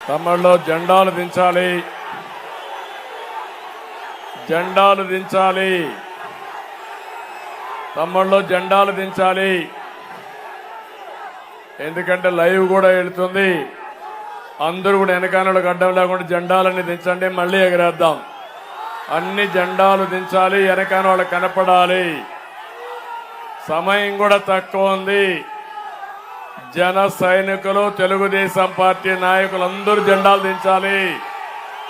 తమ్ముళ్ళు జెండాలు దించాలి, జెండాలు దించాలి, తమ్ముళ్ళు జెండాలు దించాలి. ఎందుకంటే లైవ్ కూడా వెళుతుంది. అందరూ కూడా వెనకాలకు అడ్డం లేకుండా జెండాలన్నీ దించండి, మళ్ళీ ఎగరేద్దాం. అన్ని జెండాలు దించాలి, వెనకాల వాళ్ళు కనపడాలి. సమయం కూడా తక్కువ ఉంది. జన సైనికులు, తెలుగుదేశం పార్టీ నాయకులు అందరూ జెండాలు దించాలి.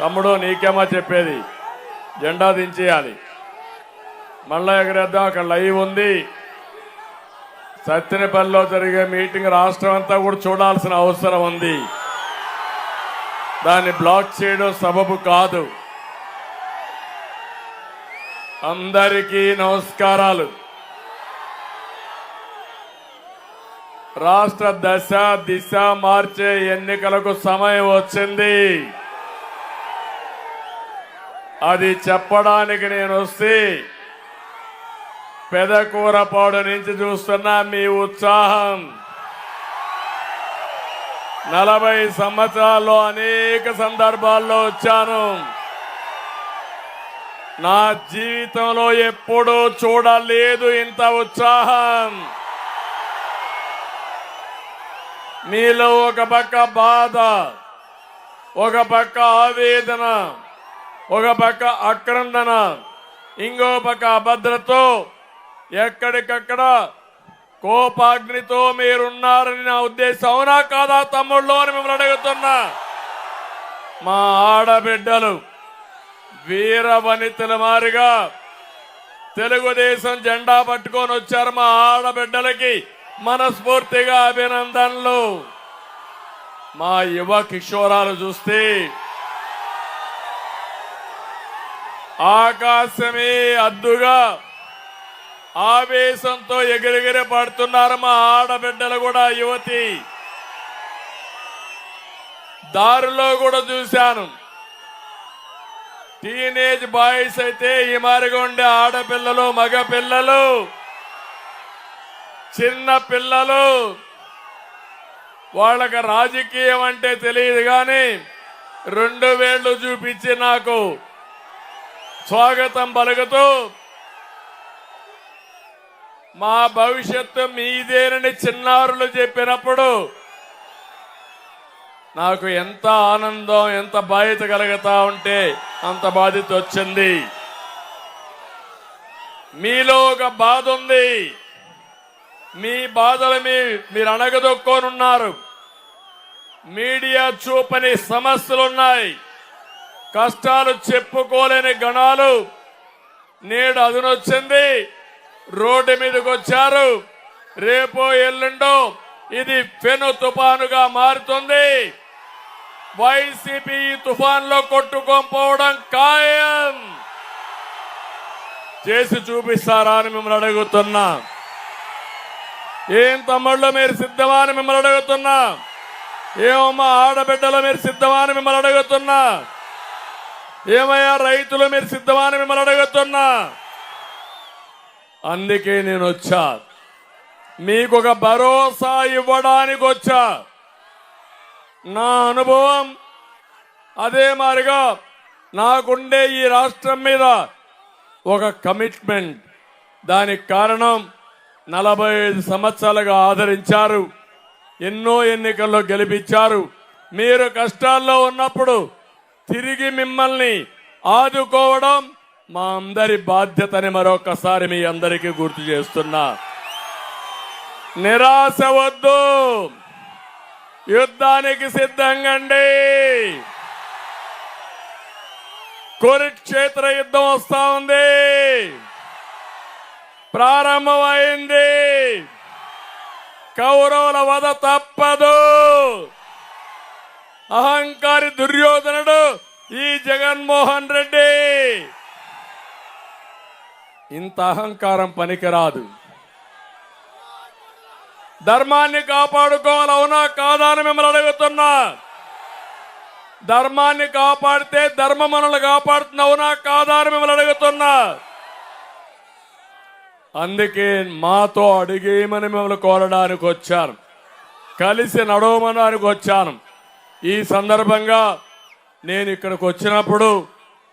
తమ్ముడు నీకేమా చెప్పేది, జెండా దించేయాలి, మళ్ళా ఎగరేద్దాం. అక్కడ లైవ్ ఉంది. సత్తెనపల్లిలో జరిగే మీటింగ్ రాష్ట్రం అంతా కూడా చూడాల్సిన అవసరం ఉంది. దాన్ని బ్లాక్ చేయడం సబబు కాదు. అందరికీ నమస్కారాలు. రాష్ట్ర దశ దిశ మార్చే ఎన్నికలకు సమయం వచ్చింది. అది చెప్పడానికి నేను వస్తే పెదకూరపాడు నుంచి చూస్తున్నా మీ ఉత్సాహం. 40 సంవత్సరాల్లో అనేక సందర్భాల్లో వచ్చాను. నా జీవితంలో ఎప్పుడూ చూడలేదు ఇంత ఉత్సాహం. మీలో ఒక పక్క బాధ, ఒక పక్క ఆవేదన, ఒక పక్క ఆక్రందన, ఇంకో పక్క అభద్రతో ఎక్కడికక్కడ కోపాగ్నితో మీరున్నారని నా ఉద్దేశం. అవునా కాదా తమ్ముళ్ళు అని మిమ్మల్ని అడుగుతున్నా. మా ఆడబిడ్డలు వీర వనితల మారిగా తెలుగుదేశం జెండా పట్టుకొని వచ్చారు. మా ఆడబిడ్డలకి మనస్ఫూర్తిగా అభినందనలు. మా యువ కిషోరాలు చూస్తే ఆకాశమే అద్దుగా ఆవేశంతో ఎగిరెగిరి పడుతున్నారు. మా ఆడబిడ్డలు కూడా యువతి. దారిలో కూడా చూశాను. టీనేజ్ బాయ్స్ అయితే ఈ మారిగా ఉండే ఆడపిల్లలు, మగ పిల్లలు, చిన్న పిల్లలు, వాళ్ళకి రాజకీయం అంటే తెలియదు కానీ 2 వేళ్లు చూపించి నాకు స్వాగతం పలుకుతూ మా భవిష్యత్తు మీదేనని చిన్నారులు చెప్పినప్పుడు నాకు ఎంత ఆనందం, ఎంత బాధ్యత కలుగుతా ఉంటే అంత బాధ్యత వచ్చింది. మీలో ఒక బాధ ఉంది. మీ బాధలు మీరు అణగదొక్కోనున్నారు. మీడియా చూపని సమస్యలున్నాయి. కష్టాలు చెప్పుకోలేని గణాలు నేడు అదునొచ్చింది. రోడ్డు మీదకి వచ్చారు. రేపో ఎల్లుండో ఇది పెను తుఫానుగా మారుతుంది. వైసీపీ తుఫాన్లో కొట్టుకోపోవడం ఖాయం. చేసి చూపిస్తారా అని మిమ్మల్ని అడుగుతున్నా. ఏం తమ్ముళ్ళు మీరు సిద్ధమా అని మిమ్మల్ని అడుగుతున్నా. ఏమమ్మా ఆడబిడ్డలు మీరు సిద్ధమా అని మిమ్మల్ని అడుగుతున్నా. ఏమయ్యా రైతులు మీరు సిద్ధమా అని మిమ్మల్ని అడుగుతున్నా. అందుకే నేను వచ్చా, మీకు ఒక భరోసా ఇవ్వడానికి వచ్చా. నా అనుభవం అదే మారిగా నాకుండే ఈ రాష్ట్రం మీద ఒక కమిట్మెంట్. దానికి కారణం 45 సంవత్సరాలుగా ఆదరించారు, ఎన్నో ఎన్నికల్లో గెలిపించారు. మీరు కష్టాల్లో ఉన్నప్పుడు తిరిగి మిమ్మల్ని ఆదుకోవడం మా అందరి బాధ్యతని మరొకసారి మీ అందరికీ గుర్తు చేస్తున్నా. నిరాశ వద్దు, యుద్ధానికి సిద్ధంగండి. కురుక్షేత్ర యుద్ధం వస్తా ఉంది, ప్రారంభమైంది. కౌరవుల వధ తప్పదు. అహంకారి దుర్యోధనుడు ఈ జగన్మోహన్ రెడ్డి. ఇంత అహంకారం పనికిరాదు. ధర్మాన్ని కాపాడుకోవాలి. అవునా కాదా అని మిమ్మల్ని అడుగుతున్నా. ధర్మాన్ని కాపాడితే ధర్మం మనల్ని కాపాడుతుంది. అవునా కాదా అని మిమ్మల్ని అడుగుతున్నా. అందుకే మాతో అడిగేయమని మిమ్మల్ని కోరడానికి వచ్చాను, కలిసి నడవమనడానికి వచ్చాను. ఈ సందర్భంగా నేను ఇక్కడికి వచ్చినప్పుడు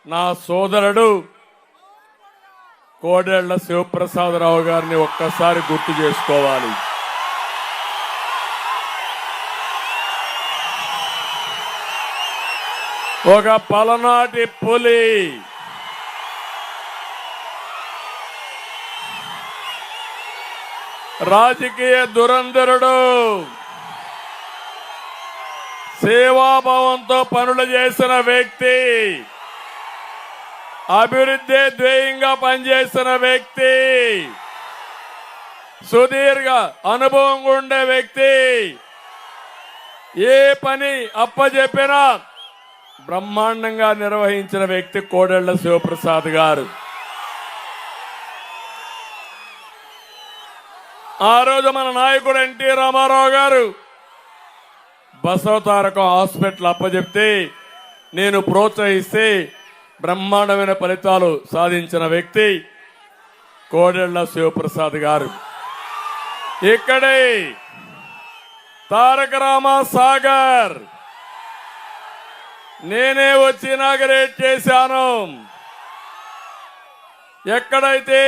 నా సోదరుడు కోడెళ్ల శివప్రసాదరావు గారిని ఒక్కసారి గుర్తు చేసుకోవాలి. ఒక పలనాటి పులి, రాజకీయ దురంధరుడు, సేవాభావంతో పనులు చేసిన వ్యక్తి, అభివృద్ధి ధ్యేయంగా పనిచేసిన వ్యక్తి, సుదీర్ఘ అనుభవం ఉండే వ్యక్తి, ఏ పని అప్పచెప్పినా బ్రహ్మాండంగా నిర్వహించిన వ్యక్తి కోడెళ్ల శివప్రసాద్ గారు. ఆ రోజు మన నాయకుడు ఎన్టీ రామారావు గారు బసవతారకం హాస్పిటల్ అప్పచెప్తే నేను ప్రోత్సహిస్తే బ్రహ్మాండమైన ఫలితాలు సాధించిన వ్యక్తి కోడెళ్ల శివప్రసాద్ గారు. ఇక్కడే తారక రామ సాగర్ నేనే వచ్చి ఇనాగరేట్ చేశాను. ఎక్కడైతే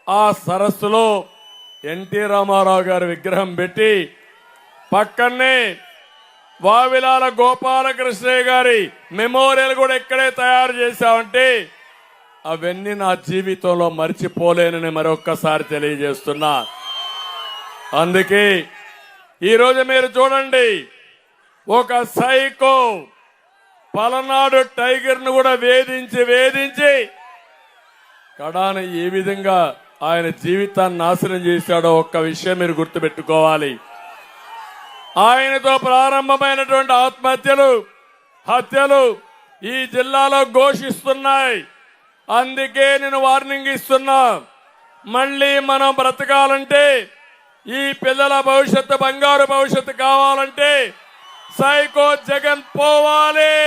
ఆ సరస్సులో ఎన్టీ రామారావు గారి విగ్రహం పెట్టి పక్కనే వావిలాల గోపాలకృష్ణయ్య గారి మెమోరియల్ కూడా ఇక్కడే తయారు చేశామంటే అవన్నీ నా జీవితంలో మర్చిపోలేనని మరొక్కసారి తెలియజేస్తున్నా. అందుకే ఈరోజు మీరు చూడండి, ఒక సైకో పలనాడు టైగర్ ను కూడా వేధించి కడాన ఏ విధంగా ఆయన జీవితాన్ని నాశనం చేశాడో ఒక్క విషయం మీరు గుర్తుపెట్టుకోవాలి. ఆయనతో ప్రారంభమైనటువంటి హత్యలు ఈ జిల్లాలో ఘోషిస్తున్నాయి. అందుకే నేను వార్నింగ్ ఇస్తున్నా, మళ్ళీ మనం బ్రతకాలంటే, ఈ పిల్లల భవిష్యత్తు బంగారు భవిష్యత్తు కావాలంటే సైకో జగన్ పోవాలి.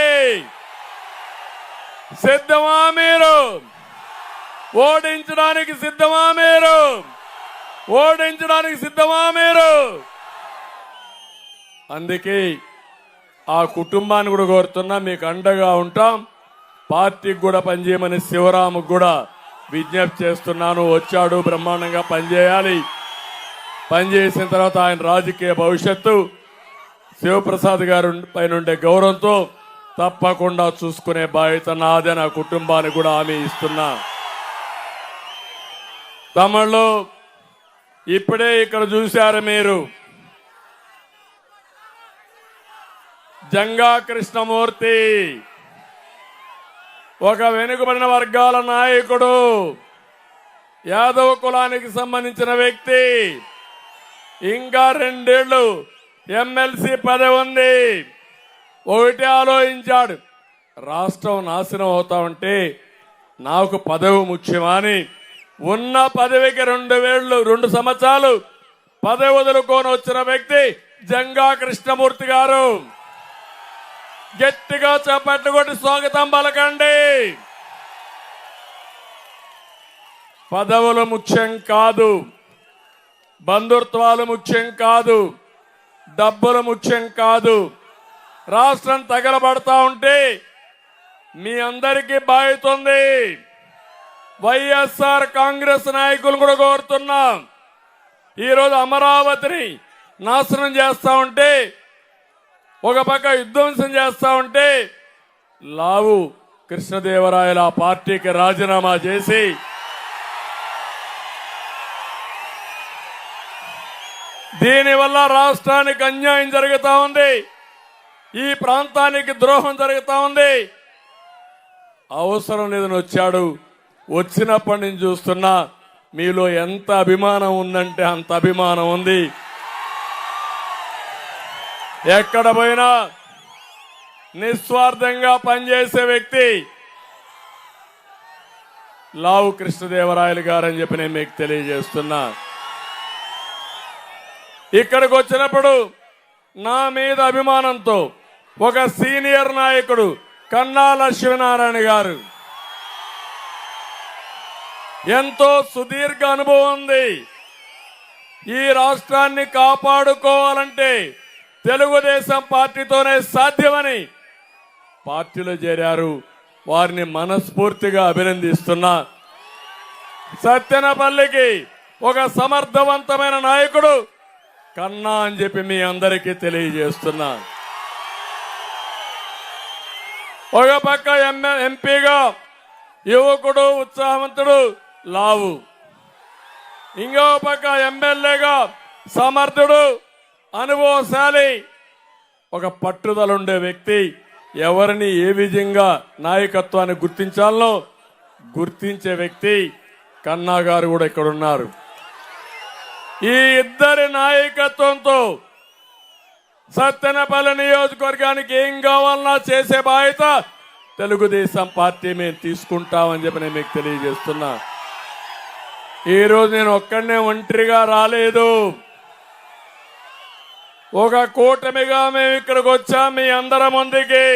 సిద్ధమా మీరు? ఓడించడానికి సిద్ధమా మీరు? ఓడించడానికి సిద్ధమా మీరు? అందుకే ఆ కుటుంబాన్ని కూడా కోరుతున్నా, మీకు అండగా ఉంటాం. పార్టీకి కూడా పనిచేయమని శివరాముకు కూడా విజ్ఞప్తి చేస్తున్నాను. వచ్చాడు, బ్రహ్మాండంగా పనిచేయాలి. పనిచేసిన తర్వాత ఆయన రాజకీయ భవిష్యత్తు శివప్రసాద్ గారి పైన ఉండే గౌరవంతో తప్పకుండా చూసుకునే బాధ్యత నాదే. నా కుటుంబానికి కూడా హామీ ఇస్తున్నా. తమిళలో ఇప్పుడే ఇక్కడ చూశారు మీరు, జంగా కృష్ణమూర్తి ఒక వెనుకబడిన వర్గాల నాయకుడు, యాదవ కులానికి సంబంధించిన వ్యక్తి. ఇంకా 2 ఏళ్లు ఎమ్మెల్సీ పదవి ఉంది. ఒకటి ఆలోచించాడు, రాష్ట్రం నాశనం అవుతా ఉంటే నాకు పదవి ముఖ్యమని ఉన్న పదవికి 2 సంవత్సరాలు పదవి వదులుకొని వచ్చిన వ్యక్తి జంగా కృష్ణమూర్తి గారు. గట్టిగా చప్పట్లు కొట్టి స్వాగతం పలకండి. పదవులు ముఖ్యం కాదు, బంధుత్వాలు ముఖ్యం కాదు, డబ్బులు ముఖ్యం కాదు. రాష్ట్రం తగలబడతా ఉంటే మీ అందరికీ బాధ్యత ఉంది. వైఎస్ఆర్ కాంగ్రెస్ నాయకులు కూడా కోరుతున్నాం, ఈరోజు అమరావతిని నాశనం చేస్తా ఉంటే, ఒక పక్క విధ్వంసం చేస్తా ఉంటే, లావు కృష్ణదేవరాయల ఆ పార్టీకి రాజీనామా చేసి దీనివల్ల రాష్ట్రానికి అన్యాయం జరుగుతా ఉంది, ఈ ప్రాంతానికి ద్రోహం జరుగుతా ఉంది. అవసరం లేదని వచ్చాడు. వచ్చినప్పటి నుంచి చూస్తున్నా మీలో ఎంత అభిమానం ఉందంటే అంత అభిమానం ఉంది. ఎక్కడ పోయినా నిస్వార్థంగా పనిచేసే వ్యక్తి లావు కృష్ణదేవరాయలు గారని చెప్పి నేను మీకు తెలియజేస్తున్నా. ఇక్కడికి వచ్చినప్పుడు నా మీద అభిమానంతో ఒక సీనియర్ నాయకుడు కన్నా లక్ష్మీనారాయణ గారు, ఎంతో సుదీర్ఘ అనుభవం ఉంది. ఈ రాష్ట్రాన్ని కాపాడుకోవాలంటే, తెలుగుదేశం పార్టీతోనే సాధ్యమని పార్టీలో చేరారు. వారిని మనస్ఫూర్తిగా అభినందిస్తున్నా. సత్తెనపల్లికి ఒక సమర్థవంతమైన నాయకుడు కన్నా అని చెప్పి మీ అందరికీ తెలియజేస్తున్నా. ఒక పక్క ఎంపీగా యువకుడు, ఉత్సాహవంతుడు, లావు. ఇంకో పక్క ఎమ్మెల్యేగా సమర్థుడు, అనుభవశాలి, ఒక పట్టుదల ఉండే వ్యక్తి. ఎవరిని ఏ విధంగా నాయకత్వాన్ని గుర్తించాలో గుర్తించే వ్యక్తి కన్నా గారు కూడా ఇక్కడ ఉన్నారు. ఈ ఇద్దరి నాయకత్వంతో సత్తెనపల్లి నియోజకవర్గానికి ఏం కావాలన్నా చేసే బాధ్యత తెలుగుదేశం పార్టీ మేము తీసుకుంటామని చెప్పి నేను మీకు తెలియజేస్తున్నా. ఈ రోజు నేను ఒక్కడనే ఒంటరిగా రాలేదు. ఒక కూటమిగా మేము ఇక్కడికి వచ్చాం. మీ అందరి ముందుకి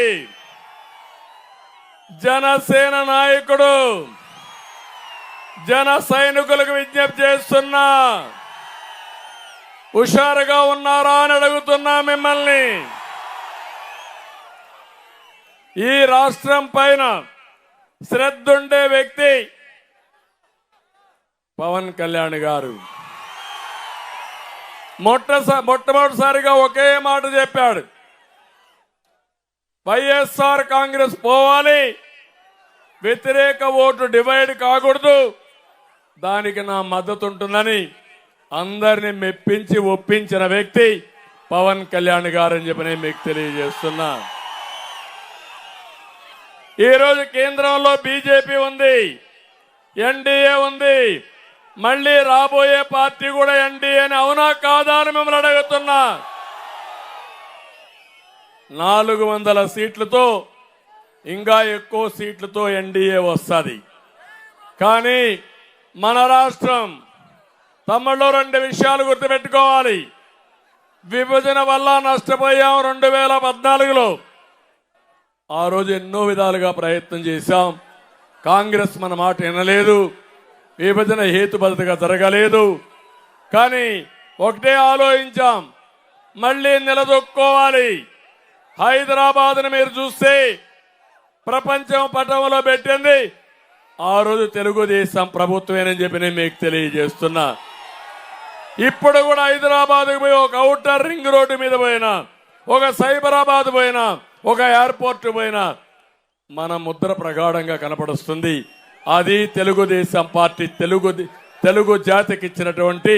జనసేన నాయకుడు, జన సైనికులకు విజ్ఞప్తి చేస్తున్నా, హుషారుగా ఉన్నారా అని అడుగుతున్నా మిమ్మల్ని. ఈ రాష్ట్రం పైన శ్రద్ధ ఉండే వ్యక్తి పవన్ కళ్యాణ్ గారు. మొట్టమొదటిసారిగా ఒకే మాట చెప్పాడు, వైఎస్ఆర్ కాంగ్రెస్ పోవాలి, వ్యతిరేక ఓటు డివైడ్ కాకూడదు, దానికి నా మద్దతు ఉంటుందని అందరిని మెప్పించి ఒప్పించిన వ్యక్తి పవన్ కళ్యాణ్ గారని చెప్పి నేను మీకు తెలియజేస్తున్నా. ఈరోజు కేంద్రంలో బీజేపీ ఉంది, ఎన్డీఏ ఉంది, మళ్ళీ రాబోయే పార్టీ కూడా ఎన్డీఏ అని అవునా కాదా అని మిమ్మల్ని అడుగుతున్నా. 400 సీట్లతో ఇంకా ఎక్కువ సీట్లతో ఎన్డీఏ వస్తుంది. కానీ మన రాష్ట్రం తమ్ముళ్ళు 2 విషయాలు గుర్తుపెట్టుకోవాలి. విభజన వల్ల నష్టపోయాం 2014లో. ఆ రోజు ఎన్నో విధాలుగా ప్రయత్నం చేశాం. కాంగ్రెస్ మన మాట వినలేదు. విభజన హేతుబద్ధంగా జరగలేదు. కానీ ఒకటే ఆలోచించాం, మళ్ళీ నిలదొక్కోవాలి. హైదరాబాద్ని మీరు చూస్తే ప్రపంచం పటంలో పెట్టింది ఆ రోజు తెలుగుదేశం ప్రభుత్వమేనని చెప్పి నేను మీకు తెలియజేస్తున్నా. ఇప్పుడు కూడా హైదరాబాద్ పోయి ఒక ఔటర్ రింగ్ రోడ్డు మీద పోయినా, ఒక సైబరాబాద్ పోయినా, ఒక ఎయిర్పోర్ట్ పోయినా మన ముద్ర ప్రగాఢంగా కనపడుస్తుంది. అది తెలుగుదేశం పార్టీ తెలుగు జాతికి ఇచ్చినటువంటి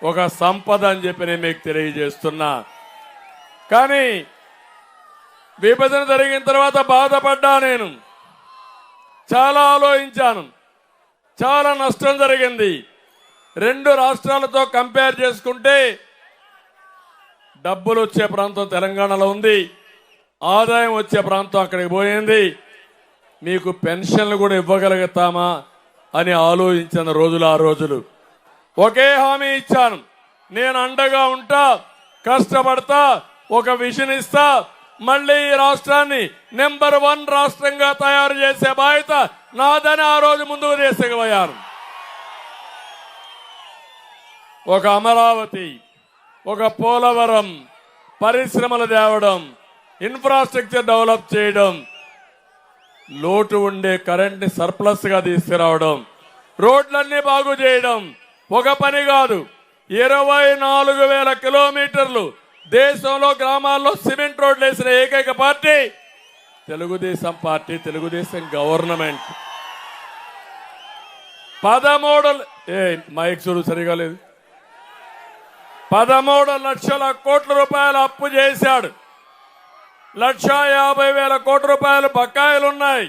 ఒక సంపద అని చెప్పి నేను మీకు తెలియజేస్తున్నా. కానీ విభజన జరిగిన తర్వాత బాధపడ్డా. నేను చాలా ఆలోచించాను. చాలా నష్టం జరిగింది. 2 రాష్ట్రాలతో కంపేర్ చేసుకుంటే డబ్బులు వచ్చే ప్రాంతం తెలంగాణలో ఉంది, ఆదాయం వచ్చే ప్రాంతం అక్కడికి పోయింది. మీకు పెన్షన్లు కూడా ఇవ్వగలుగుతామా అని ఆలోచించిన రోజులు ఆ రోజులు. ఒకే హామీ ఇచ్చాను, నేను అండగా ఉంటా, కష్టపడతా, ఒక విజన్ ఇస్తా, మళ్ళీ ఈ రాష్ట్రాన్ని నెంబర్ 1 రాష్ట్రంగా తయారు చేసే బాధ్యత నాదని ఆ రోజు ముందుకు తీసుకుపోయాను. ఒక అమరావతి, ఒక పోలవరం, పరిశ్రమలు తేవడం, ఇన్ఫ్రాస్ట్రక్చర్ డెవలప్ చేయడం, లోటు ఉండే కరెంట్ ని సర్ప్లస్ గా తీసుకురావడం, రోడ్లన్నీ బాగు చేయడం ఒక పని కాదు. 24,000 కిలోమీటర్లు దేశంలో గ్రామాల్లో సిమెంట్ రోడ్లు వేసిన ఏకైక party Telugu Desam party, Telugu Desam government. 13 mike చూడు సరిగా లేదు, 13 లక్షల కోట్ల రూపాయల అప్పు చేశాడు. 1,50,000 కోట్ల రూపాయలు బకాయిలున్నాయి.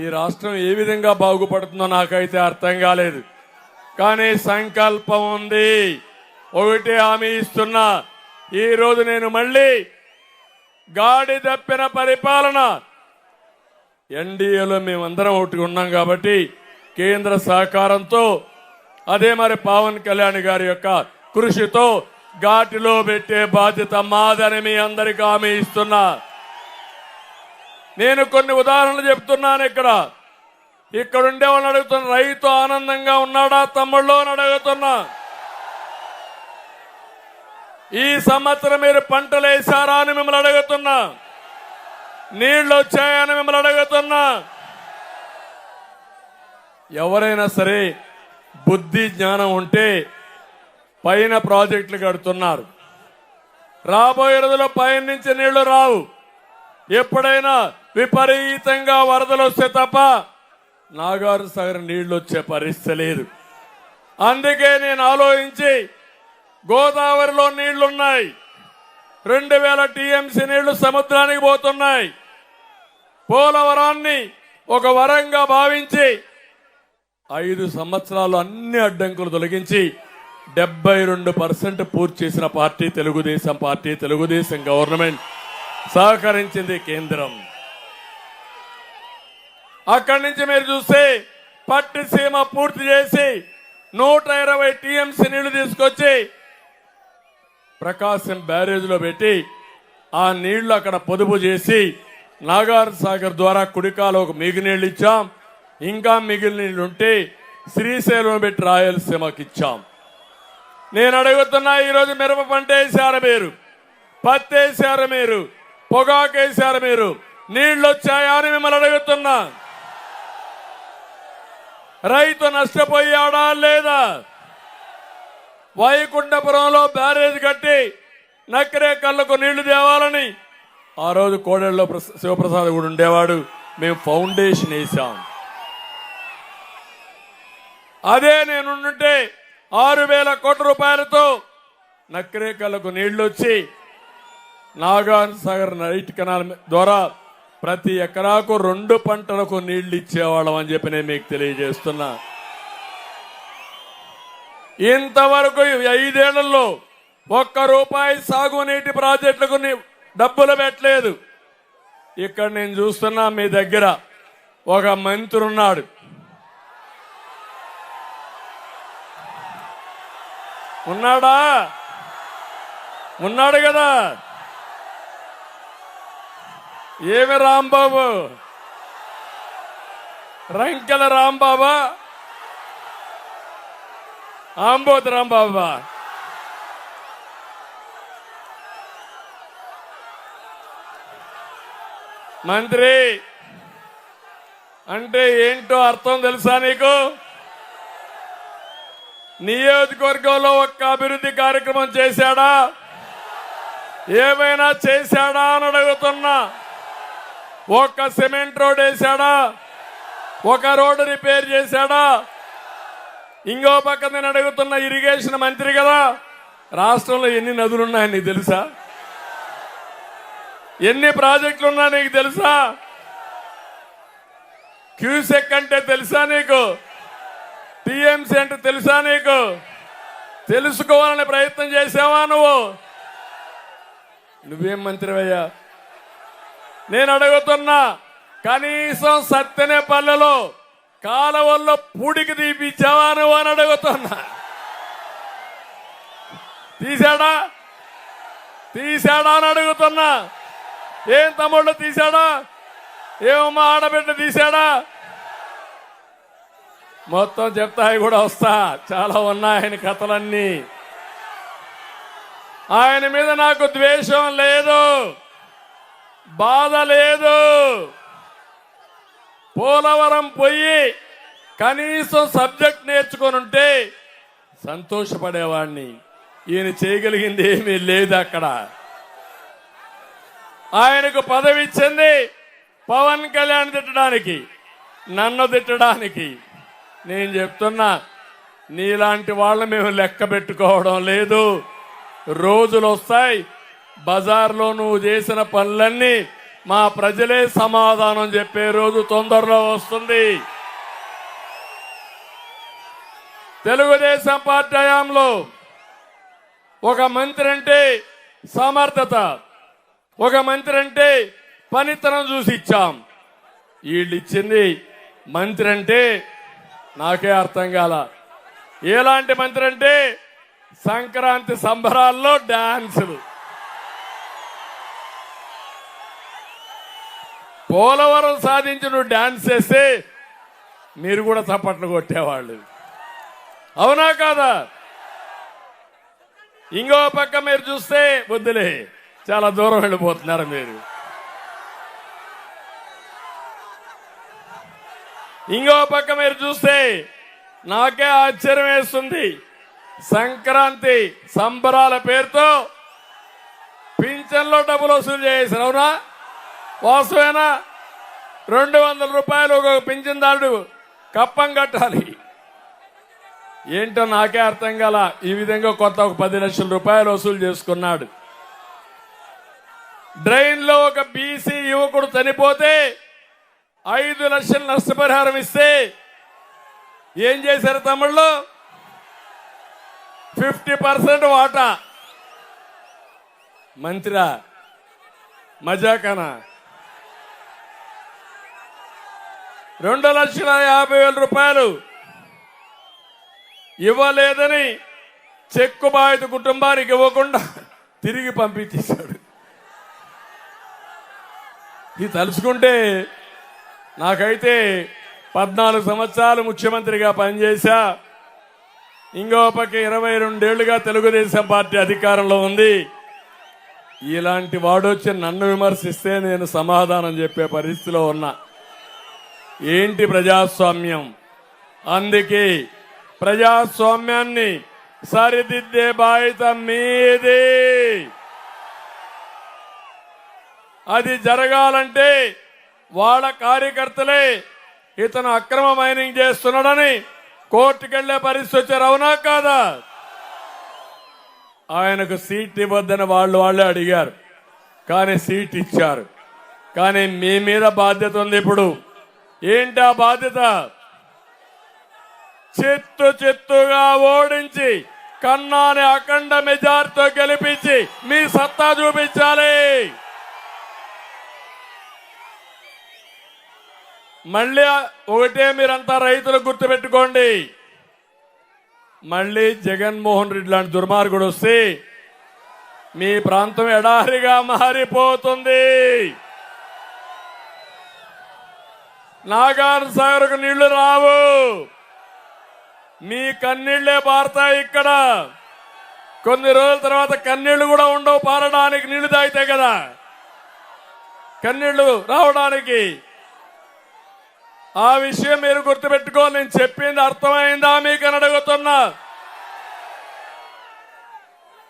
ఈ రాష్ట్రం ఏ విధంగా బాగుపడుతుందో నాకైతే అర్థం కాలేదు. కానీ సంకల్పం ఉంది. ఒకటి హామీ ఇస్తున్నా, ఈ రోజు నేను మళ్ళీ గాడి తప్పిన పరిపాలన, ఎన్డీఏలో మేమందరం ఒకటి ఉన్నాం కాబట్టి కేంద్ర సహకారంతో, అదే మరి పవన్ కళ్యాణ్ గారి యొక్క కృషితో ఘాటిలో పెట్టే బాధ్యత మాదని మీ అందరికీ హామీ ఇస్తున్నా. నేను కొన్ని ఉదాహరణలు చెప్తున్నాను. ఇక్కడ ఉండే వాళ్ళని అడుగుతున్నా, రైతు ఆనందంగా ఉన్నాడా తమ్ముళ్ళు అని అడుగుతున్నా. ఈ సంవత్సరం మీరు పంటలు వేశారా అని మిమ్మల్ని అడుగుతున్నా, నీళ్లు వచ్చాయని మిమ్మల్ని అడుగుతున్నా. ఎవరైనా సరే బుద్ధి జ్ఞానం ఉంటే పైన ప్రాజెక్టులు కడుతున్నారు. రాబోయే రోజుల్లో పైన నుంచి నీళ్లు రావు. ఎప్పుడైనా విపరీతంగా వరదలు వస్తే తప్ప నాగార్ సాగర్ నీళ్లు వచ్చే పరిస్థితి లేదు. అందుకే నేను ఆలోచించి గోదావరిలో నీళ్లున్నాయి, 2000 టీఎంసీ నీళ్లు సముద్రానికి పోతున్నాయి. పోలవరాన్ని ఒక వరంగా భావించి 5 సంవత్సరాలు అన్ని అడ్డంకులు తొలగించి 72% పూర్తి చేసిన party Telugu Desam party. Telugu Desam government సహకరించింది కేంద్రం. అక్కడి నుంచి మీరు చూస్తే పట్టిసీమ పూర్తి చేసి 120 టీఎంసీ నీళ్లు తీసుకొచ్చి ప్రకాశం బ్యారేజ్లో పెట్టి ఆ నీళ్లు అక్కడ పొదుపు చేసి నాగార్ సాగర్ ద్వారా కుడికాలకు మిగిలినీళ్ళు ఇచ్చాం. ఇంకా మిగిలిన నీళ్లుంటే శ్రీశైలం పెట్టి రాయలసీమకి ఇచ్చాం. నేను అడుగుతున్నా, ఈరోజు మిరప పంట వేశారు మీరు, పత్తి వేశారు మీరు, పొగాకు వేశారు మీరు, నీళ్లు వచ్చాయా అని మిమ్మల్ని అడుగుతున్నా. రైతు నష్టపోయాడా లేదా? వైకుంఠపురంలో బ్యారేజ్ కట్టి నక్కరే కళ్ళకు నీళ్లు తేవాలని ఆ రోజు కోడెల్లో శివప్రసాద్ కూడా ఉండేవాడు. మేము ఫౌండేషన్ వేశాం. అదే నేనుంటే 6,000 కోట్ల రూపాయలతో నక్కరే కళ్ళకు నీళ్లు వచ్చి నాగార్ సాగర్ నైట్ కెనాల్ ద్వారా ప్రతి ఎకరాకు 2 పంటలకు నీళ్లు ఇచ్చేవాళ్ళం అని చెప్పి నేను మీకు తెలియజేస్తున్నా. ఇంతవరకు 5 ఏళ్లలో ₹1 సాగునీటి ప్రాజెక్టులకు డబ్బులు పెట్టలేదు. ఇక్కడ నేను చూస్తున్నా మీ దగ్గర ఒక మంత్రి ఉన్నాడు. ఉన్నాడా? ఉన్నాడు కదా. ఏమి రాంబాబు? రంకెల రాంబాబా, ఆంబోతు రాంబాబా? మంత్రి అంటే ఏంటో అర్థం తెలుసా నీకు? నియోజకవర్గంలో ఒక్క అభివృద్ధి కార్యక్రమం చేశాడా? ఏమైనా చేశాడా అని అడుగుతున్నా. ఒక్క సిమెంట్ రోడ్ వేశాడా? ఒక రోడ్డు రిపేర్ చేశాడా? ఇంకో పక్క నేను అడుగుతున్న, ఇరిగేషన్ మంత్రి కదా, రాష్ట్రంలో ఎన్ని నదులున్నాయని నీకు తెలుసా? ఎన్ని ప్రాజెక్టులు ఉన్నా నీకు తెలుసా? క్యూసెక్ అంటే తెలుసా నీకు? టీఎంసీ అంటే తెలుసా నీకు? తెలుసుకోవాలనే ప్రయత్నం చేసావా నువ్వు? నువ్వేం మంత్రివయ్యా? నేను అడుగుతున్నా, కనీసం సత్తెనేపల్లెలో కాలువల్లో పూడికి తీపిచ్చావా నువ్వు అని అడుగుతున్నా. తీశాడా? తీశాడా అని అడుగుతున్నా. ఏం తమ్ముళ్ళు తీశాడా? ఏమమ్మా ఆడబిడ్డ తీశాడా? మొత్తం చెప్తాయి కూడా వస్తా. చాలా ఉన్నాయి ఆయన కథలన్నీ. ఆయన మీద నాకు ద్వేషం లేదు, బాధ లేదు. పోలవరం పోయి కనీసం సబ్జెక్ట్ నేర్చుకొని ఉంటే సంతోషపడేవాడిని. ఈయన చేయగలిగింది ఏమీ లేదు అక్కడ. ఆయనకు పదవి ఇచ్చింది పవన్ కళ్యాణ్ తిట్టడానికి, నన్ను తిట్టడానికి. నేను చెప్తున్నా, నీలాంటి వాళ్ళని మేము లెక్క పెట్టుకోవడం లేదు. రోజులు వస్తాయి, బజార్లో నువ్వు చేసిన పనులన్నీ మా ప్రజలే సమాధానం చెప్పే రోజు తొందరలో వస్తుంది. తెలుగుదేశం పార్టీ హయాంలో ఒక మంత్రి అంటే సమర్థత, ఒక మంత్రి అంటే పనితనం చూసి ఇచ్చాం. వీళ్ళు ఇచ్చింది మంత్రి అంటే నాకే అర్థం కాల. ఎలాంటి మంత్రి అంటే సంక్రాంతి సంబరాల్లో డాన్సులు. పోలవరం సాధించి నువ్వు డాన్స్ చేస్తే మీరు కూడా చప్పట్లు కొట్టేవాళ్ళు. అవునా కాదా? ఇంకో పక్క మీరు చూస్తే వద్దులే, చాలా దూరం వెళ్ళిపోతున్నారు మీరు. ఇంకో పక్క మీరు చూస్తే నాకే ఆశ్చర్యం వేస్తుంది. సంక్రాంతి సంబరాల పేరుతో పింఛన్లో డబ్బులు వసూలు చేశారు. అవునా? వాస్తవేనా? 200 రూపాయలు ఒక పింఛన్దారుడు కప్పం కట్టాలి. ఏంటో నాకే అర్థం కాల. ఈ విధంగా కొత్త ఒక 10 లక్షల రూపాయలు వసూలు చేసుకున్నాడు. డ్రైన్లో ఒక బీసీ యువకుడు చనిపోతే 5 లక్షలు నష్టపరిహారం ఇస్తే ఏం చేశారు తమ్ముళ్ళు? 50% వాటా. మంత్రా మజాకనా? 2,50,000 రూపాయలు ఇవ్వలేదని చెక్కు బాధిత కుటుంబానికి ఇవ్వకుండా తిరిగి పంపించేశాడు. ఇది తలుచుకుంటే నాకైతే 14 సంవత్సరాలు ముఖ్యమంత్రిగా పనిచేశా. ఇంకో పక్క 22 ఏళ్లుగా తెలుగుదేశం పార్టీ అధికారంలో ఉంది. ఇలాంటి వాడొచ్చి నన్ను విమర్శిస్తే నేను సమాధానం చెప్పే పరిస్థితిలో ఉన్నా. ఏంటి ప్రజాస్వామ్యం? అందుకే ప్రజాస్వామ్యాన్ని సరిదిద్దే బాధ్యత మీది. అది జరగాలంటే వాళ్ళ కార్యకర్తలే ఇతను అక్రమ మైనింగ్ చేస్తున్నాడని కోర్టుకెళ్లే పరిస్థితి వచ్చారు. అవునా కాదా? ఆయనకు సీట్ ఇవ్వద్దని వాళ్ళే అడిగారు, కానీ సీట్ ఇచ్చారు. కానీ మీ మీద బాధ్యత ఉంది. ఇప్పుడు ఏంటి ఆ బాధ్యత? చిత్తుగా ఓడించి కన్నాని అఖండ మెజార్టీతో గెలిపించి మీ సత్తా చూపించాలి. మళ్ళీ ఒకటే మీరంతా రైతులు గుర్తుపెట్టుకోండి. మళ్ళీ జగన్మోహన్ రెడ్డి లాంటి దుర్మార్గుడు వస్తే మీ ప్రాంతం ఎడారిగా మారిపోతుంది. నాగార్ సాగర్కు నీళ్లు రావు, మీ కన్నీళ్లే పారుతాయి. ఇక్కడ కొన్ని రోజుల తర్వాత కన్నీళ్లు కూడా ఉండవు పారడానికి. నీళ్లు తాగితే కదా కన్నీళ్లు రావడానికి. ఆ విషయం మీరు గుర్తుపెట్టుకో. నేను చెప్పింది అర్థమైందా మీకు అని అడుగుతున్నా.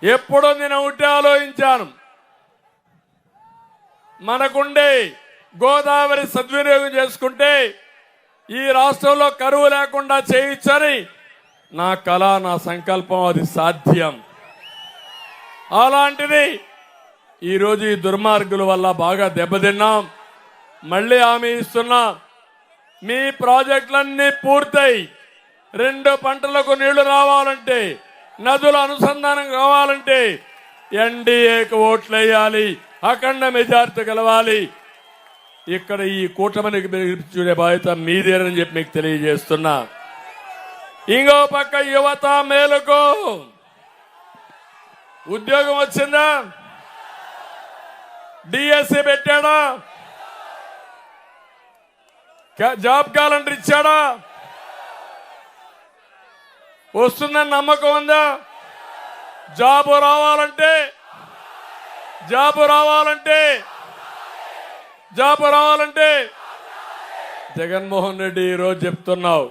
ఎప్పుడో నేను ఒకటి ఆలోచించాను, మనకుండే గోదావరి సద్వినియోగం చేసుకుంటే ఈ రాష్ట్రంలో కరువు లేకుండా చేయొచ్చని నా కళ, నా సంకల్పం. అది సాధ్యం. అలాంటిది ఈరోజు ఈ దుర్మార్గుల వల్ల బాగా దెబ్బతిన్నాం. మళ్ళీ హామీ ఇస్తున్నా, మీ ప్రాజెక్టులన్నీ పూర్తయి 2 పంటలకు నీళ్లు రావాలంటే, నదుల అనుసంధానం కావాలంటే ఎన్డీఏకి ఓట్లు వేయాలి, అఖండ మెజార్టీ గెలవాలి. ఇక్కడ ఈ కూటమిని చూడే బాధ్యత మీదేనని చెప్పి మీకు తెలియజేస్తున్నా. ఇంకో పక్క యువత మేలుకో. ఉద్యోగం వచ్చిందా? డిఎస్సి పెట్టాడా? జాబ్ క్యాలెండర్ ఇచ్చాడా? వస్తుందని నమ్మకం ఉందా? జాబు రావాలంటే జగన్మోహన్ రెడ్డి ఈరోజు చెప్తున్నావు,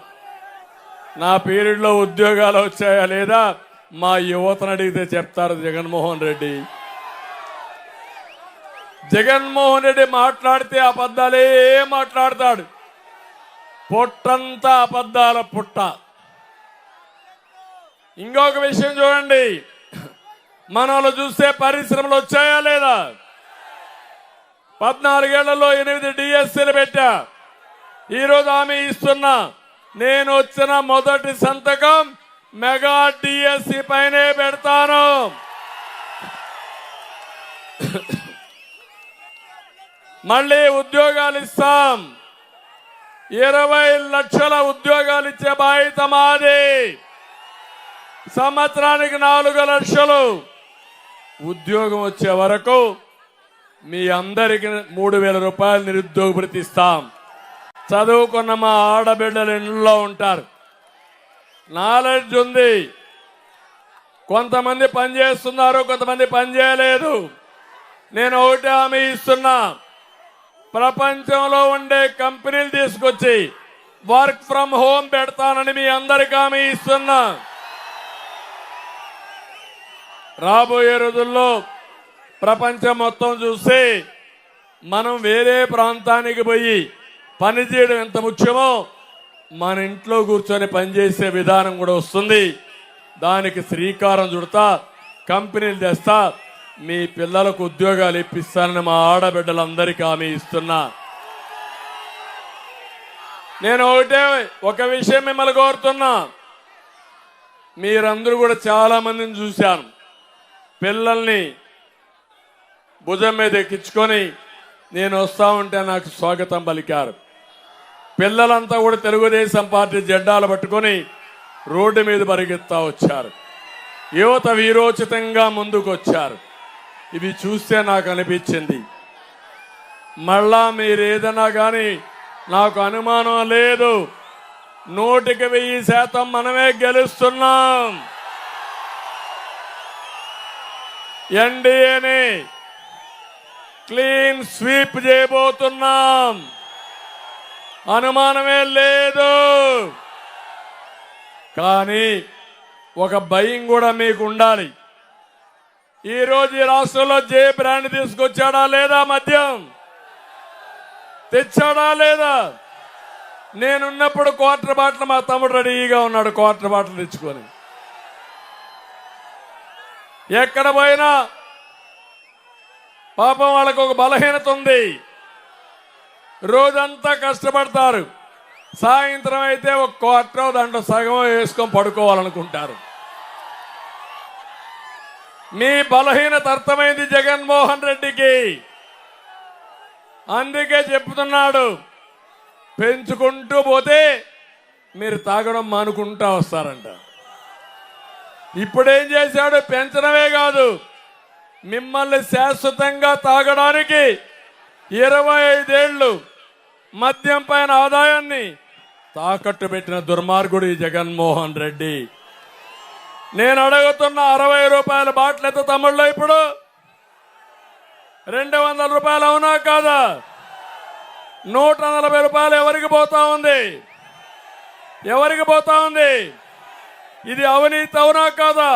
నా పీరియడ్ లో ఉద్యోగాలు వచ్చాయా లేదా మా యువతను అడిగితే చెప్తారు జగన్మోహన్ రెడ్డి. జగన్మోహన్ రెడ్డి మాట్లాడితే అబద్ధాలే మాట్లాడతాడు. పొట్టంతా అబద్ధాల పుట్ట. ఇంకొక విషయం చూడండి, మనలో చూస్తే పరిశ్రమలు వచ్చాయా లేదా? 14 ఏళ్లలో 8 డిఎస్సీలు పెట్టా. ఈరోజు హామీ ఇస్తున్నా, నేను వచ్చిన మొదటి సంతకం మెగా డిఎస్సీ పైనే పెడతాను. మళ్ళీ ఉద్యోగాలు ఇస్తాం. 20 లక్షల ఉద్యోగాలు ఇచ్చే బాధ్యత మాది. సంవత్సరానికి 4 లక్షలు ఉద్యోగం వచ్చే వరకు మీ అందరికి 3,000 రూపాయలు నిరుద్యోగ భృతి ఇస్తాం. చదువుకున్న మా ఆడబిడ్డలు ఇంట్లో ఉంటారు, నాలెడ్జ్ ఉంది, కొంతమంది పని చేస్తున్నారు, కొంతమంది పని చేయలేదు. నేను ఒకటి హామీ ఇస్తున్నా, ప్రపంచంలో ఉండే కంపెనీలు తీసుకొచ్చి వర్క్ ఫ్రం హోమ్ పెడతానని మీ అందరికీ హామీ ఇస్తున్నా. రాబోయే రోజుల్లో ప్రపంచం మొత్తం చూస్తే మనం వేరే ప్రాంతానికి పోయి పని చేయడం ఎంత ముఖ్యమో మన ఇంట్లో కూర్చొని పనిచేసే విధానం కూడా వస్తుంది. దానికి శ్రీకారం చుడతా, కంపెనీలు తెస్తా, మీ పిల్లలకు ఉద్యోగాలు ఇప్పిస్తానని మా ఆడబిడ్డలందరికీ హామీ ఇస్తున్నా. నేను ఒక విషయం మిమ్మల్ని కోరుతున్నా. మీరందరూ కూడా చాలా మందిని చూశాను, పిల్లల్ని భుజం మీద ఎక్కించుకొని నేను వస్తా ఉంటే నాకు స్వాగతం పలికారు. పిల్లలంతా కూడా తెలుగుదేశం పార్టీ జెండాలు పట్టుకొని రోడ్డు మీద పరిగెత్తా వచ్చారు. యువత వీరోచితంగా ముందుకు వచ్చారు. ఇవి చూస్తే నాకు అనిపించింది, మళ్ళా మీరేదన్నా కానీ నాకు అనుమానం లేదు, 100% మనమే గెలుస్తున్నాం. ఎన్డీఏని క్లీన్ స్వీప్ చేయబోతున్నాం, అనుమానమే లేదు. కానీ ఒక భయం కూడా మీకు ఉండాలి. ఈరోజు ఈ రాష్ట్రంలో జే బ్రాండ్ తీసుకొచ్చాడా లేదా? మద్యం తెచ్చాడా లేదా? నేనున్నప్పుడు క్వార్టర్ బాటిల్ మా తమ్ముడు రెడీగా ఉన్నాడు, క్వార్టర్ బాటిల్ తెచ్చుకొని. ఎక్కడ పోయినా పాపం వాళ్ళకు ఒక బలహీనత ఉంది, రోజంతా కష్టపడతారు, సాయంత్రం అయితే ఒక క్వార్టర్ దాంట్లో సగం వేసుకొని పడుకోవాలనుకుంటారు. మీ బలహీనత అర్థమైంది జగన్మోహన్ రెడ్డికి. అందుకే చెప్తున్నాడు, పెంచుకుంటూ పోతే మీరు తాగడం మానుకుంటా వస్తారంట. ఇప్పుడేం చేశాడు? పెంచడమే కాదు, మిమ్మల్ని శాశ్వతంగా తాగడానికి 25 ఏళ్లు మద్యం పైన ఆదాయాన్ని తాకట్టు పెట్టిన దుర్మార్గుడు ఈ జగన్మోహన్ రెడ్డి. నేను అడుగుతున్న 60 రూపాయల బాటిల్ ఎంత తమ్ముళ్ళు? ఇప్పుడు 200 రూపాయలు, అవునా కాదా? 140 రూపాయలు ఎవరికి పోతా ఉంది? ఎవరికి పోతా ఉంది? ఇది అవినీతి అవునా కాదా?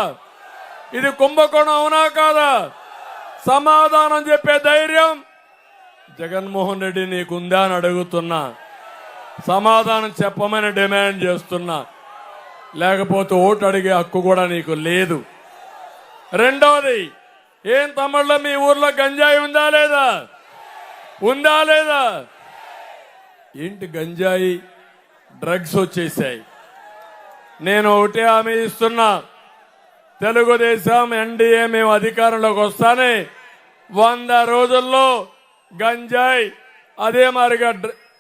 ఇది కుంభకోణం అవునా కాదా? సమాధానం చెప్పే ధైర్యం జగన్మోహన్ రెడ్డి నీకుందా అని అడుగుతున్నా. సమాధానం చెప్పమని డిమాండ్ చేస్తున్నా, లేకపోతే ఓటు అడిగే హక్కు కూడా నీకు లేదు. రెండోది, ఏం తమ్ముళ్ళ మీ ఊర్లో గంజాయి ఉందా లేదా? ఉందా లేదా? ఏంటి గంజాయి, డ్రగ్స్ వచ్చేసాయి. నేను ఒకటే హామీ ఇస్తున్నా, తెలుగుదేశం ఎన్డీఏ మేము అధికారంలోకి వస్తానే 100 రోజుల్లో గంజాయి అదే మాదిరిగా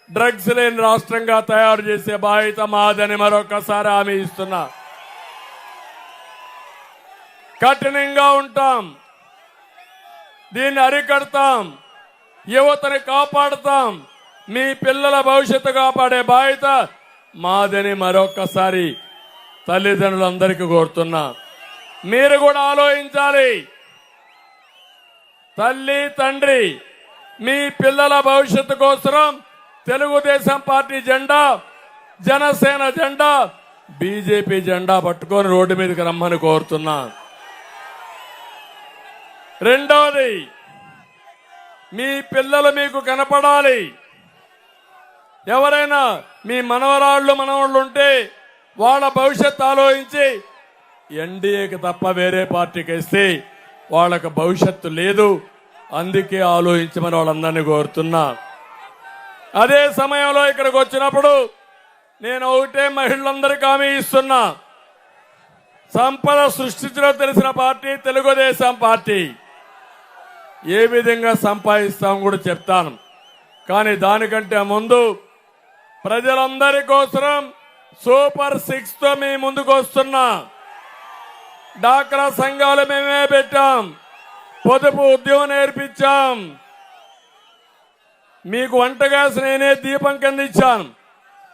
డ్రగ్స్ లేని రాష్ట్రంగా తయారు చేసే బాధ్యత మాదని మరొకసారి హామీ ఇస్తున్నా. కఠినంగా ఉంటాం, దీన్ని అరికడతాం, యువతని కాపాడుతాం, మీ పిల్లల భవిష్యత్తు కాపాడే బాధ్యత మాదని మరొకసారి తల్లిదండ్రులందరికీ కోరుతున్నా. మీరు కూడా ఆలోచించాలి. తల్లి తండ్రి మీ పిల్లల భవిష్యత్తు కోసం తెలుగుదేశం పార్టీ జెండా, జనసేన జెండా, బీజేపీ జెండా పట్టుకొని రోడ్డు మీదకి రమ్మని కోరుతున్నా. రెండోది, మీ పిల్లలు మీకు కనపడాలి. ఎవరైనా మీ మనవరాళ్ళు మనవాళ్ళు ఉంటే వాళ్ళ భవిష్యత్తు ఆలోచించి ఎన్డీఏకి తప్ప వేరే పార్టీకి ఇస్తే వాళ్ళకు భవిష్యత్తు లేదు. అందుకే ఆలోచించమని వాళ్ళందరినీ కోరుతున్నా. అదే సమయంలో ఇక్కడికి వచ్చినప్పుడు నేను ఒకటే మహిళలందరికీ హామీ ఇస్తున్నా, సంపద సృష్టించడం తెలిసిన పార్టీ తెలుగుదేశం పార్టీ. ఏ విధంగా సంపాదిస్తాం కూడా చెప్తాను. కానీ దానికంటే ముందు ప్రజలందరి కోసం సూపర్ 6 తో మీ ముందుకు వస్తున్నా. డాక్రా సంఘాలు మేమే పెట్టాం, పొదుపు ఉద్యోగం నేర్పించాం, మీకు వంట గ్యాస్ నేనే దీపం కింద ఇచ్చాను,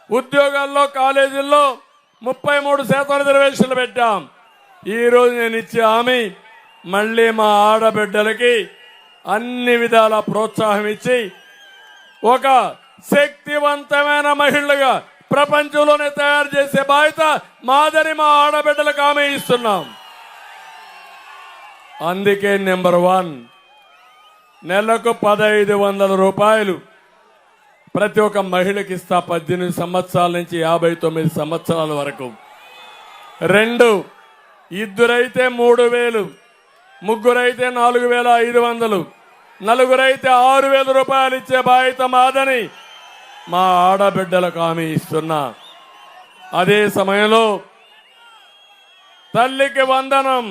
ఉద్యోగాల్లో కాలేజీల్లో 33% రిజర్వేషన్లు పెట్టాం, ఈ రోజు నేను ఇచ్చే హామీ మళ్ళీ మా ఆడబిడ్డలకి అన్ని విధాల ప్రోత్సాహం ఇచ్చి ఒక శక్తివంతమైన మహిళగా ప్రపంచంలోనే తయారు చేసే బాధ్యత మాదని మా ఆడబిడ్డలకు హామీ ఇస్తున్నాం. అందుకే నెంబర్ 1 నెలకు 1500 రూపాయలు ప్రతి ఒక్క మహిళకి ఇస్తా 18 సంవత్సరాల నుంచి 59 సంవత్సరాల వరకు. 2 ఇద్దరైతే 3000, ముగ్గురైతే 4500, నలుగురైతే 6000 రూపాయలు ఇచ్చే బాధ్యత మాదని మా ఆడబిడ్డలకు హామీ ఇస్తున్నా. అదే సమయంలో తల్లికి వందనం,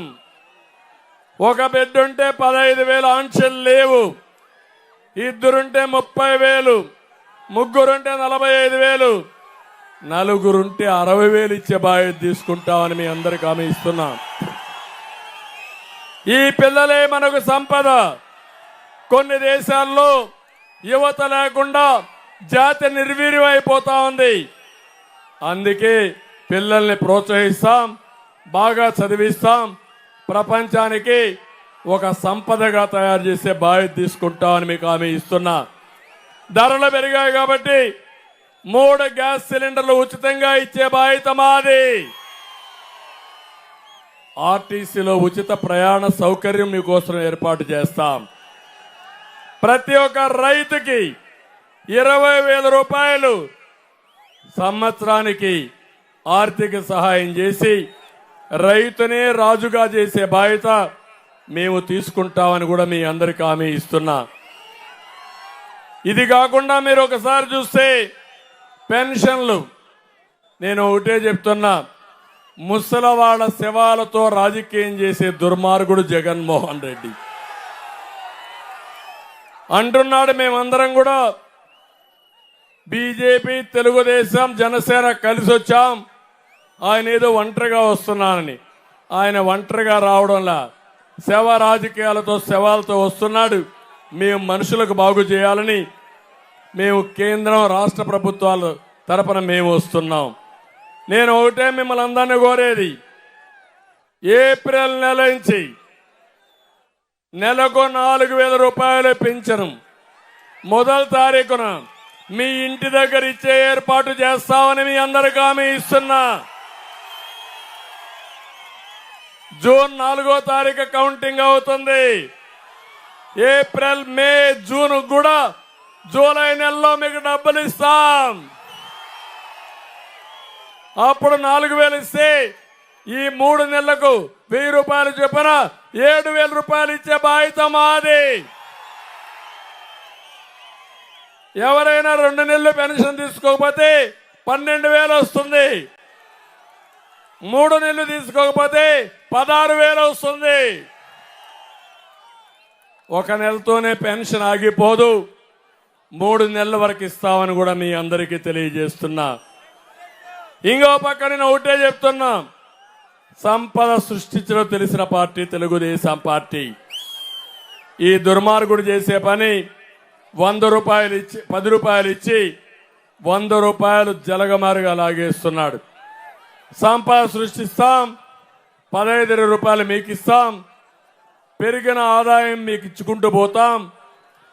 ఒక బిడ్డుంటే 15,000 ఆంక్షలు లేవు, ఇద్దరుంటే 30,000, ముగ్గురుంటే 45,000, నలుగురుంటే 60,000 ఇచ్చే బాధ్యత తీసుకుంటామని మీ అందరికి హామీ ఇస్తున్నా. ఈ పిల్లలే మనకు సంపద. కొన్ని దేశాల్లో యువత లేకుండా జాతి నిర్వీర్యం అయిపోతా ఉంది. అందుకే పిల్లల్ని ప్రోత్సహిస్తాం, బాగా చదివిస్తాం, ప్రపంచానికి ఒక సంపదగా తయారు చేసే బాధ్యత తీసుకుంటామని మీకు హామీ ఇస్తున్నా. ధరలు పెరిగాయి కాబట్టి 3 గ్యాస్ సిలిండర్లు ఉచితంగా ఇచ్చే బాధ్యత మాది. ఆర్టీసీలో ఉచిత ప్రయాణ సౌకర్యం మీకోసం ఏర్పాటు చేస్తాం. ప్రతి ఒక్క రైతుకి 20,000 రూపాయలు సంవత్సరానికి ఆర్థిక సహాయం చేసి రైతునే రాజుగా చేసే బాధ్యత మేము తీసుకుంటామని కూడా మీ అందరికీ హామీ ఇస్తున్నా. ఇది కాకుండా మీరు ఒకసారి చూస్తే పెన్షన్లు, నేను ఒకటే చెప్తున్నా, ముసలవాళ్ల శవాలతో రాజకీయం చేసే దుర్మార్గుడు జగన్మోహన్ రెడ్డి అంటున్నాడు. మేమందరం కూడా బీజేపీ, తెలుగుదేశం, జనసేన కలిసి వచ్చాం, ఆయన ఏదో ఒంటరిగా వస్తున్నానని. ఆయన ఒంటరిగా రావడంలా శవ రాజకీయాలతో శవాలతో వస్తున్నాడు. మేము మనుషులకు బాగు చేయాలని మేము కేంద్రం రాష్ట్ర ప్రభుత్వాల తరపున మేము వస్తున్నాం. నేను ఒకటే మిమ్మల్ని అందరినీ కోరేది, ఏప్రిల్ నెల నుంచి నెలకు 4,000 రూపాయలు పింఛను మొదటి తారీఖున మీ ఇంటి దగ్గర ఇచ్చే ఏర్పాటు చేస్తామని మీ అందరికీ హామీ ఇస్తున్నా. జూన్ 4వ తారీఖు కౌంటింగ్ అవుతుంది. ఏప్రిల్, మే, జూన్ కూడా జూలై నెలలో మీకు డబ్బులు ఇస్తాం. అప్పుడు 4,000 ఇస్తే ఈ 3 నెలలకు 1,000 రూపాయలు చొప్పున 7,000 రూపాయలు ఇచ్చే బాధ్యత మాది. ఎవరైనా 2 నెలలు పెన్షన్ తీసుకోకపోతే 12,000 వస్తుంది. 3 నెలలు తీసుకోకపోతే 16,000 వస్తుంది. 1 నెలతోనే పెన్షన్ ఆగిపోదు, 3 నెలల వరకు ఇస్తామని కూడా మీ అందరికీ తెలియజేస్తున్నా. ఇంకో పక్క నేను ఒకటే చెప్తున్నా, సంపద సృష్టించడం తెలిసిన పార్టీ తెలుగుదేశం పార్టీ. ఈ దుర్మార్గుడు చేసే పని 100 రూపాయలు ఇచ్చి 10 రూపాయలు ఇచ్చి 100 రూపాయలు జలగమారుగా లాగేస్తున్నాడు. సంపద సృష్టిస్తాం, 15 రూపాయలు మీకు ఇస్తాం, పెరిగిన ఆదాయం మీకు ఇచ్చుకుంటూ పోతాం.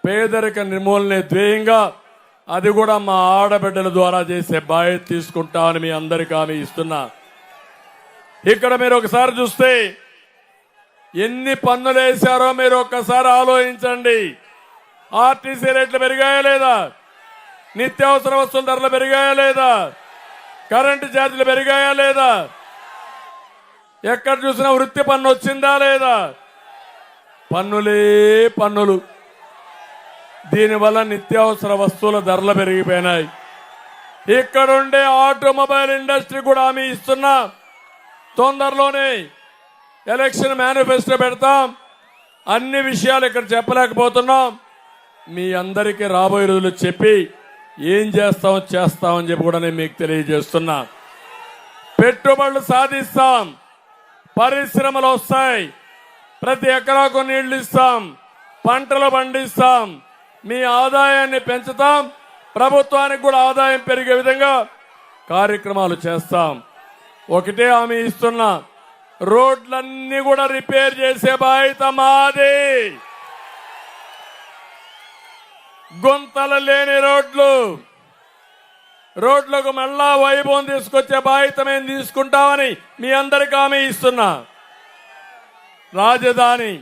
పేదరిక నిర్మూలనే ధ్యేయంగా అది కూడా మా ఆడబిడ్డల ద్వారా చేసే బాధ్యత తీసుకుంటామని మీ అందరికీ హామీ ఇస్తున్నా. ఇక్కడ మీరు ఒకసారి చూస్తే ఎన్ని పన్నులు వేశారో మీరు ఒక్కసారి ఆలోచించండి. ఆర్టీసీ రేట్లు పెరిగాయా లేదా? నిత్యావసర వస్తువుల ధరలు పెరిగాయా లేదా? కరెంటు ఛార్జీలు పెరిగాయా లేదా? ఎక్కడ చూసినా వృత్తి పన్ను వచ్చిందా లేదా? పన్నులే పన్నులు. దీనివల్ల నిత్యావసర వస్తువుల ధరలు పెరిగిపోయినాయి. ఇక్కడుండే ఆటోమొబైల్ ఇండస్ట్రీ కూడా హామీ ఇస్తున్నా, తొందరలోనే ఎలక్షన్ మేనిఫెస్టో పెడతాం. అన్ని విషయాలు ఇక్కడ చెప్పలేకపోతున్నాం. మీ అందరికీ రాబోయే రోజులు చెప్పి ఏం చేస్తామని చెప్పి కూడా నేను మీకు తెలియజేస్తున్నా. పెట్టుబడులు సాధిస్తాం, పరిశ్రమలు వస్తాయి, ప్రతి ఎకరాకు నీళ్లు ఇస్తాం, పంటలు పండిస్తాం, మీ ఆదాయాన్ని పెంచుతాం, ప్రభుత్వానికి కూడా ఆదాయం పెరిగే విధంగా కార్యక్రమాలు చేస్తాం. ఒకటే హామీ ఇస్తున్నా, రోడ్లన్నీ కూడా రిపేర్ చేసే బాధ్యత మాది. గుంతలు లేని రోడ్లకు మళ్ళా వైభవం తీసుకొచ్చే బాధ్యత మేము తీసుకుంటామని మీ అందరికీ హామీ ఇస్తున్నా. రాజధాని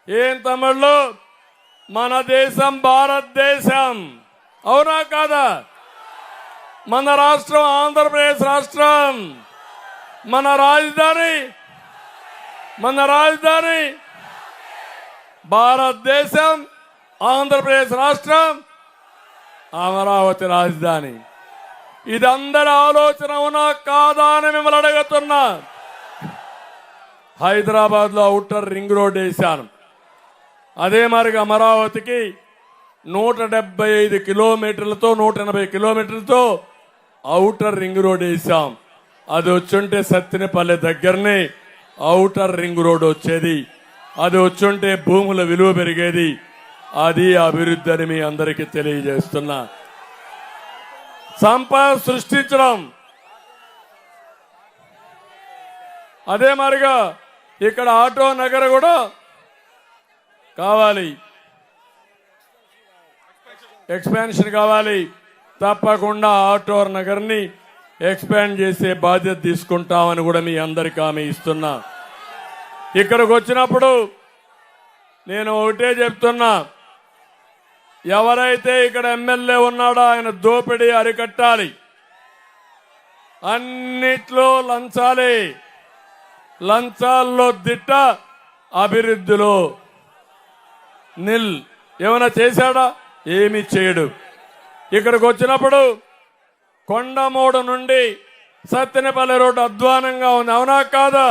ఏం తమిళ్ళు, మన దేశం భారతదేశం, అవునా కాదా? మన రాష్ట్రం ఆంధ్రప్రదేశ్ రాష్ట్రం, మన రాజధాని భారతదేశం, ఆంధ్రప్రదేశ్ రాష్ట్రం, అమరావతి రాజధాని. ఇది అందరి ఆలోచన అవునా కాదా అని మిమ్మల్ని అడుగుతున్నా. హైదరాబాద్ లో ఔటర్ రింగ్ రోడ్ వేశాను. అదే మరిగా అమరావతికి 175 కిలోమీటర్లతో 180 కిలోమీటర్లతో ఔటర్ రింగ్ రోడ్ వేశాం. అది వచ్చుంటే సత్తెనపల్లి దగ్గరనే ఔటర్ రింగ్ రోడ్ వచ్చేది. అది వచ్చుంటే భూముల విలువ పెరిగేది. అది అభివృద్ధి అని మీ అందరికీ తెలియజేస్తున్నా. సంపద సృష్టించడం, అదే మరిగా ఇక్కడ ఆటో నగర్ కూడా కావాలి, ఎక్స్పాన్షన్ కావాలి. తప్పకుండా ఆటో నగర్ని ఎక్స్పాండ్ చేసే బాధ్యత తీసుకుంటామని కూడా మీ అందరికీ హామీ ఇస్తున్నా. ఇక్కడికి వచ్చినప్పుడు నేను ఒకటే చెప్తున్నా, ఎవరైతే ఇక్కడ ఎమ్మెల్యే ఉన్నాడో ఆయన దోపిడీ అరికట్టాలి. అన్నిట్లో లంచాలే, లంచాల్లో దిట్ట, అభివృద్ధిలో నిల్. ఏమైనా చేశాడా? ఏమీ చేయడు. ఇక్కడికి వచ్చినప్పుడు కొండమూడు నుండి సత్తెనపల్లి రోడ్డు అధ్వానంగా ఉంది, అవునా కాదా?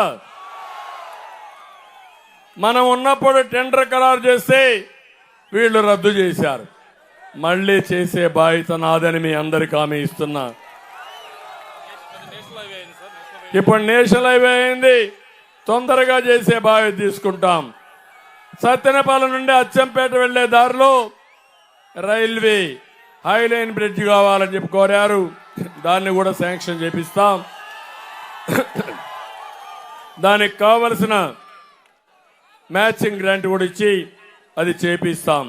మనం ఉన్నప్పుడు టెండర్ ఖరారు చేస్తే వీళ్ళు రద్దు చేశారు. మళ్లీ చేసే బాధ్యత నాదని మీ అందరికీ హామీ ఇస్తున్నా. ఇప్పుడు నేషనల్ హైవే అయింది, తొందరగా చేసే బాధ్యత తీసుకుంటాం. సత్తెనపల్లి నుండి అచ్చంపేట వెళ్లే దారిలో రైల్వే హైలైన్ బ్రిడ్జ్ కావాలని చెప్పి కోరారు. దాన్ని కూడా శాంక్షన్ చేపిస్తాం. దానికి కావలసిన మ్యాచింగ్ గ్రాంట్ కూడా ఇచ్చి అది చేపిస్తాం.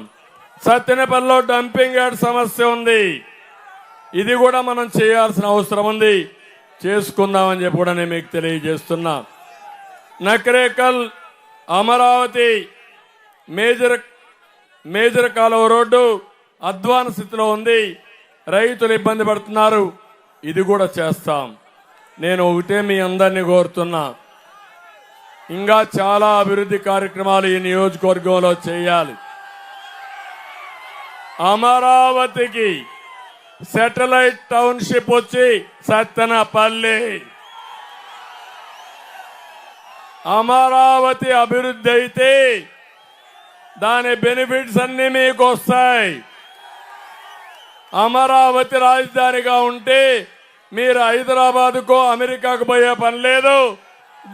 సత్తెనపల్లిలో డంపింగ్ యార్డ్ సమస్య ఉంది. ఇది కూడా మనం చేయాల్సిన అవసరం ఉంది. చేసుకుందామని చెప్పి కూడా నేను మీకు తెలియజేస్తున్నా. నకరేకల్ అమరావతి మేజర్ కాలువ రోడ్డు అధ్వాన స్థితిలో ఉంది. రైతులు ఇబ్బంది పడుతున్నారు. ఇది కూడా చేస్తాం. నేను ఒకటే మీ అందరినీ కోరుతున్నా, ఇంకా చాలా అభివృద్ధి కార్యక్రమాలు ఈ నియోజకవర్గంలో చేయాలి. అమరావతికి శాటిలైట్ టౌన్షిప్ వచ్చి సత్తెనపల్లి. అమరావతి అభివృద్ధి అయితే దాని బెనిఫిట్స్ అన్ని మీకు వస్తాయి. అమరావతి రాజధానిగా ఉంటే మీరు హైదరాబాద్కో అమెరికాకు పోయే పని లేదు.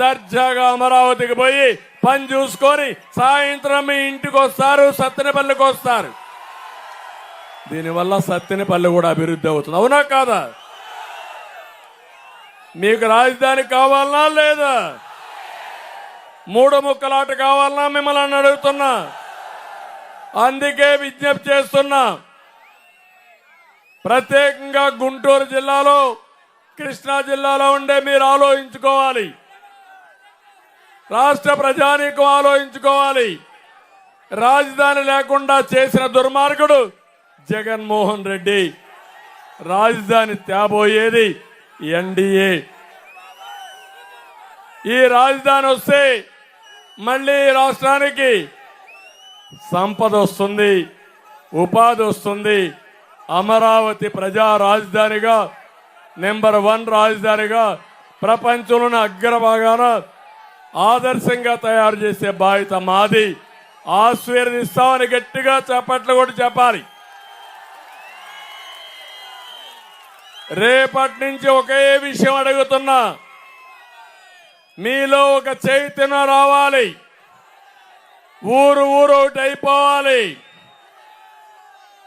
దర్జాగా అమరావతికి పోయి పని చూసుకొని సాయంత్రం మీ ఇంటికి వస్తారు, సత్తెనపల్లికి వస్తారు. దీనివల్ల సత్తెనపల్లి కూడా అభివృద్ధి అవుతుంది, అవునా కాదా? మీకు రాజధాని కావాలనా లేదా? మూడు ముక్కలాట కావాలనా మిమ్మల్ని అడుగుతున్నా. అందుకే విజ్ఞప్తి చేస్తున్నా, ప్రత్యేకంగా గుంటూరు జిల్లాలో, కృష్ణా జిల్లాలో ఉండే మీరు ఆలోచించుకోవాలి. రాష్ట్ర ప్రజానీకం ఆలోచించుకోవాలి. రాజధాని లేకుండా చేసిన దుర్మార్గుడు జగన్మోహన్ రెడ్డి. రాజధాని తేబోయేది ఎన్డీఏ. ఈ రాజధాని వస్తే మళ్ళీ రాష్ట్రానికి సంపద వస్తుంది, ఉపాధి వస్తుంది. అమరావతి ప్రజా రాజధానిగా, నెంబర్ 1 రాజధానిగా, ప్రపంచంలోని అగ్రభాగాన ఆదర్శంగా తయారు చేసే బాధ్యత మాది. ఆశీర్వదిస్తామని గట్టిగా చప్పట్లు కూడా చెప్పాలి. రేపటి నుంచి ఒకే విషయం అడుగుతున్నా, మీలో ఒక చైతన్యం రావాలి. ఊరు ఒకటి అయిపోవాలి.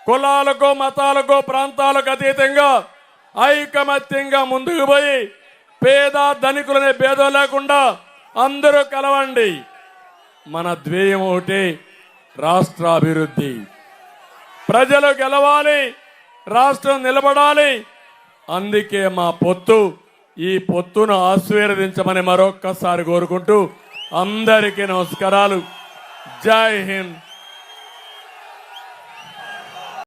కులాలకో మతాలకో ప్రాంతాలకు అతీతంగా ఐకమత్యంగా ముందుకు పోయి పేద ధనికులనే భేదం లేకుండా అందరూ కలవండి. మన ధ్యేయం ఒకటి, రాష్ట్రాభివృద్ధి. ప్రజలు గెలవాలి, రాష్ట్రం నిలబడాలి. అందుకే మా పొత్తు. ఈ పొత్తును ఆశీర్వదించమని మరొక్కసారి కోరుకుంటూ అందరికీ నమస్కారాలు. జై హింద్.